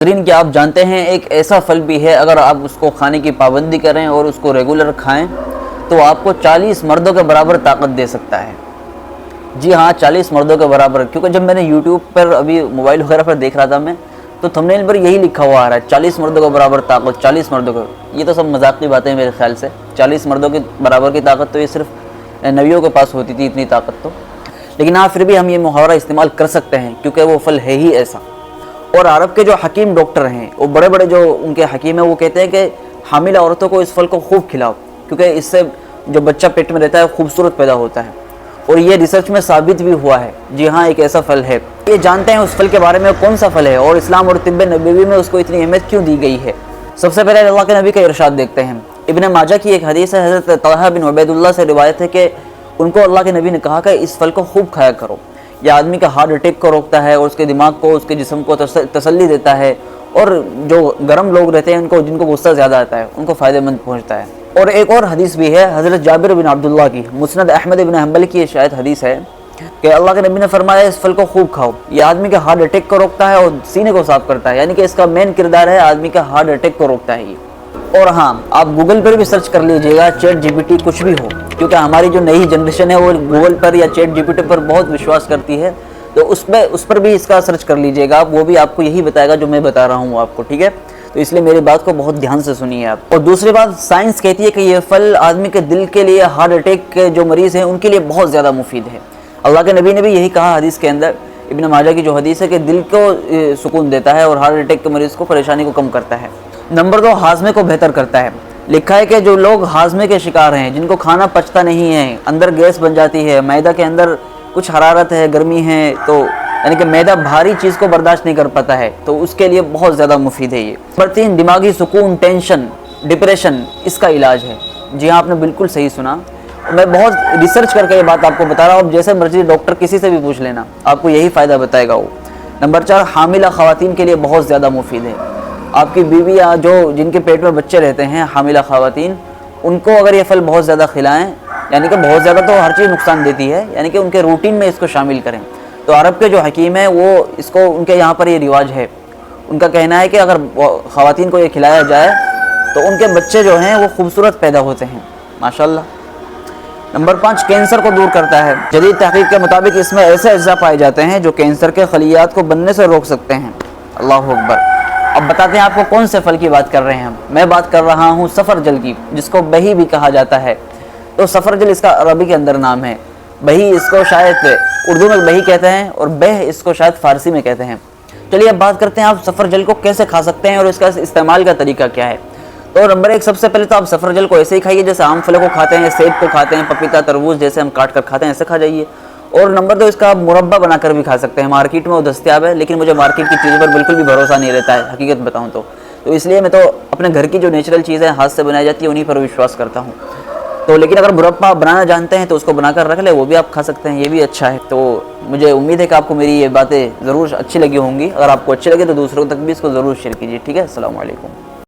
Green کیا آپ جانتے ہیں ایک ایسا پھل بھی ہے اگر آپ اس کو کھانے کی پابندی کریں اور اس کو ریگولر کھائیں تو آپ کو 40 مردوں کے برابر طاقت دے سکتا ہے. جی ہاں 40 مردوں کے برابر. کیونکہ جب میں نے یوٹیوب پر ابھی موبائل وغیرہ پر دیکھ رہا تھا میں تو تھمبنیل پر یہی لکھا ہوا آ رہا ہے 40 مردوں کے برابر طاقت. 40 مردوں کا یہ تو سب مذاقی باتیں ہیں میرے خیال سے. 40 مردوں کے برابر کی طاقت تو یہ صرف نبیوں کے پاس ہوتی تھی اتنی طاقت تو. لیکن ہاں پھر بھی ہم یہ محاورہ استعمال کر سکتے ہیں کیونکہ وہ پھل ہے ہی ایسا. اور عرب کے جو حکیم ڈاکٹر ہیں وہ بڑے بڑے جو ان کے حکیم ہیں وہ کہتے ہیں کہ حاملہ عورتوں کو اس پھل کو خوب کھلاؤ کیونکہ اس سے جو بچہ پیٹ میں رہتا ہے خوبصورت پیدا ہوتا ہے. اور یہ ریسرچ میں ثابت بھی ہوا ہے. جی ہاں ایک ایسا پھل ہے. یہ جانتے ہیں اس پھل کے بارے میں کون سا پھل ہے اور اسلام اور طب نبوی میں اس کو اتنی اہمیت کیوں دی گئی ہے. سب سے پہلے اللہ کے نبی کا ارشاد دیکھتے ہیں. ابن ماجہ کی ایک حدیث ہے, حضرت طلحہ بن عبید اللہ سے روایت ہے کہ ان کو اللہ کے نبی نے کہا کہ اس پھل کو خوب کھایا کرو. یہ آدمی کا ہارٹ اٹیک کو روکتا ہے اور اس کے دماغ کو اس کے جسم کو تسلی دیتا ہے. اور جو گرم لوگ رہتے ہیں جن کو غصہ زیادہ آتا ہے ان کو فائدہ مند پہنچتا ہے. اور ایک اور حدیث بھی ہے حضرت جابر بن عبداللہ کی, مسند احمد بن حنبل کی شاید حدیث ہے کہ اللہ کے نبی نے فرمایا اس پھل کو خوب کھاؤ. یہ آدمی کا ہارٹ اٹیک کو روکتا ہے اور سینے کو صاف کرتا ہے. یعنی کہ اس کا مین کردار ہے آدمی کا ہارٹ اٹیک کو روکتا ہے یہ. اور ہاں آپ گوگل پر بھی سرچ کر لیجئے گا, چیٹ جی پی ٹی کچھ بھی ہو, کیونکہ ہماری جو نئی جنریشن ہے وہ گوگل پر یا چیٹ جی پی ٹی پر بہت وشواس کرتی ہے. تو اس پر بھی اس کا سرچ کر لیجئے گا, وہ بھی آپ کو یہی بتائے گا جو میں بتا رہا ہوں آپ کو. ٹھیک ہے, تو اس لیے میری بات کو بہت دھیان سے سنیے آپ. اور دوسری بات, سائنس کہتی ہے کہ یہ پھل آدمی کے دل کے لیے, ہارٹ اٹیک کے جو مریض ہیں ان کے لیے بہت زیادہ مفید ہے. اللہ کے نبی نے بھی یہی کہا حدیث کے اندر, ابن ماجہ کی جو حدیث ہے کہ دل کو سکون دیتا ہے اور ہارٹ اٹیک کے مریض کو پریشانی کو کم کرتا ہے. نمبر 2, ہاضمے کو بہتر کرتا ہے. لکھا ہے کہ جو لوگ ہاضمے کے شکار ہیں, جن کو کھانا پچتا نہیں ہے, اندر گیس بن جاتی ہے, معدہ کے اندر کچھ حرارت ہے, گرمی ہے, تو یعنی کہ معدہ بھاری چیز کو برداشت نہیں کر پاتا ہے, تو اس کے لیے بہت زیادہ مفید ہے یہ. نمبر 3, دماغی سکون, ٹینشن, ڈپریشن اس کا علاج ہے. جی ہاں آپ نے بالکل صحیح سنا. میں بہت ریسرچ کر کے یہ بات آپ کو بتا رہا ہوں. جیسے مرضی ڈاکٹر کسی سے بھی پوچھ لینا, آپ کو یہی فائدہ بتائے گا وہ. نمبر 4, حاملہ خواتین کے لیے بہت زیادہ مفید ہے. آپ کی بیوی یا جن کے پیٹ میں بچے رہتے ہیں, حاملہ خواتین, ان کو اگر یہ پھل بہت زیادہ کھلائیں, یعنی کہ بہت زیادہ تو ہر چیز نقصان دیتی ہے, یعنی کہ ان کے روٹین میں اس کو شامل کریں. تو عرب کے جو حکیم ہیں وہ اس کو, ان کے یہاں پر یہ رواج ہے, ان کا کہنا ہے کہ اگر خواتین کو یہ کھلایا جائے تو ان کے بچے جو ہیں وہ خوبصورت پیدا ہوتے ہیں ماشاءاللہ. نمبر 5, کینسر کو دور کرتا ہے. جدید تحقیق کے مطابق اس میں ایسے اجزاء پائے جاتے ہیں جو کینسر کے خلیات کو بننے سے روک سکتے ہیں. اللہ اکبر. اب بتاتے ہیں آپ کو کون سے پھل کی بات کر رہے ہیں ہم. میں بات کر رہا ہوں سفرجل کی, جس کو بہی بھی کہا جاتا ہے. تو سفرجل اس کا عربی کے اندر نام ہے. بہی اس کو شاید اردو میں بہی کہتے ہیں اور بہ اس کو شاید فارسی میں کہتے ہیں. چلیے اب بات کرتے ہیں آپ سفرجل کو کیسے کھا سکتے ہیں اور اس کا استعمال کا طریقہ کیا ہے. تو نمبر 1, سب سے پہلے تو آپ سفرجل کو ایسے ہی کھائیے جیسے عام پھلوں کو کھاتے ہیں, سیب کو کھاتے ہیں, پپیتا, تربوز جیسے ہم کاٹ کر کھاتے ہیں ایسے کھا جائیے. اور نمبر 2, اس کا آپ مربع بنا کر بھی کھا سکتے ہیں. مارکیٹ میں وہ دستیاب ہے, لیکن مجھے مارکیٹ کی چیزوں پر بالکل بھی بھروسہ نہیں رہتا ہے حقیقت بتاؤں تو اس لیے میں تو اپنے گھر کی جو نیچرل چیزیں ہاتھ سے بنائی جاتی ہیں انہی پر وشواس کرتا ہوں. تو لیکن اگر مربع بنانا جانتے ہیں تو اس کو بنا کر رکھ لیں, وہ بھی آپ کھا سکتے ہیں, یہ بھی اچھا ہے. تو مجھے امید ہے کہ آپ کو میری یہ باتیں ضرور اچھی لگی ہوں گی. اگر آپ کو اچھی لگے تو دوسروں تک بھی اس کو ضرور شیئر کیجیے. ٹھیک ہے, السلام علیکم.